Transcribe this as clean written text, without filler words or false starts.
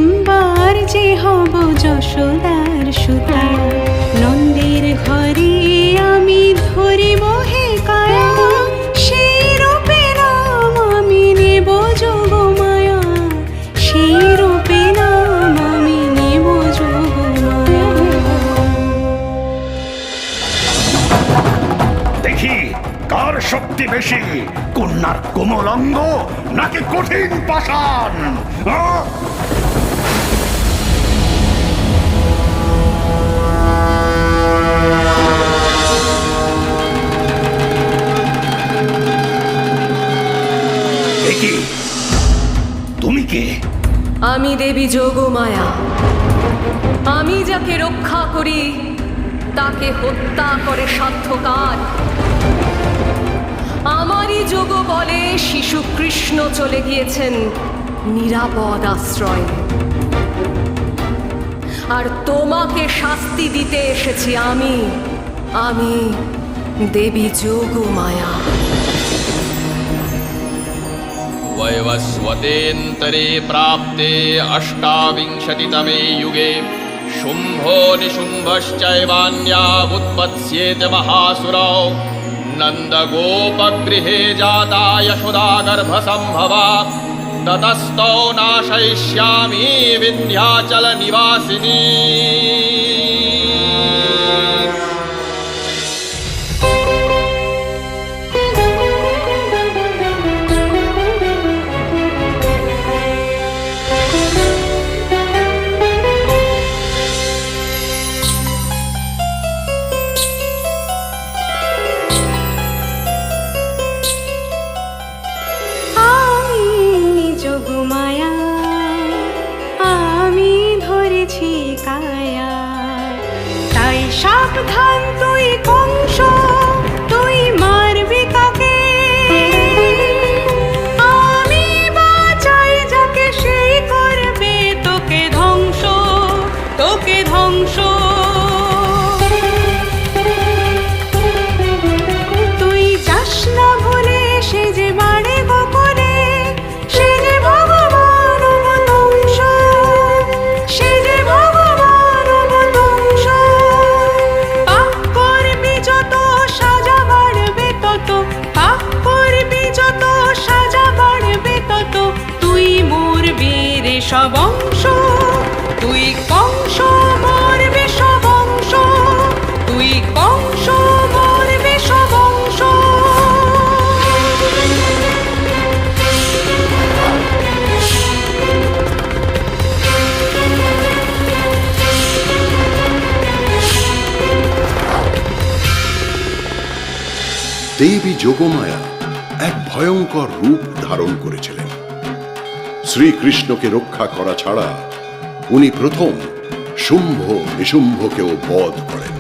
একবার যে হব যশোদার সুতা, নন্দের ঘরে আমি ধরিব হে কায়া, সেই রূপে নাম আমি নেব যোগমায়া, সেই রূপে নাম আমি নেব যোগমায়া। দেখি কার শক্তি বেশি, কন্যার কোমল অঙ্গ নাকি কঠিন পাষাণ। দেখি তুমি কে? আমি দেবী যোগমায়া। আমি যাকে রক্ষা করি তাকে হত্যা করে সাধ্যকার। আমারই যোগ বলে শিশু কৃষ্ণ চলে গিয়েছেন নিরাপদ আশ্রয়ে, আর তোমাকে শাস্তি দিতে এসেছি আমি, আমি দেবী যোগমায়া। वैवस्वतेऽन्तरे प्राप्ते अष्टाविंशतितमे युगे शुम्भो निशुम्भश्चैवान्यावुत्पत्स्येत महासुरौ। नन्दगोपगृहे जाता यशोदा गर्भसम्भवा, ततस्तौ नाशयिष्यामि विन्ध्याचलनिवासिनी। যোগমায়া আমি ধরেছি কায়া, তাই সাবধান তুই কংস, তুই মারবি কাকে? আমি বাঁচাই যাকে সেই করবে তোকে ধ্বংস, তোকে ধ্বংস। তুই যাস না ভুলে সে যে বাড়ে গোপনে, সে যে ভগবান অবতংস, সে যে ভগবান অবতংস। পাপ করবি যত সাজা বাড়বে তত, পাপ করবি যত সাজা বাড়বে তত, তুই মরবি রে সব অংশ, তুই কংস মরবে সব অংশ, তুই কংস মরবে সব অংশ। দেবী যোগমায়া এক ভয়ঙ্কর রূপ ধারণ করেছিলেন। শ্রীকৃষ্ণকে রক্ষা করা ছাড়া উনি প্রথম শুম্ভ নিশুম্ভকেও বধ করেন।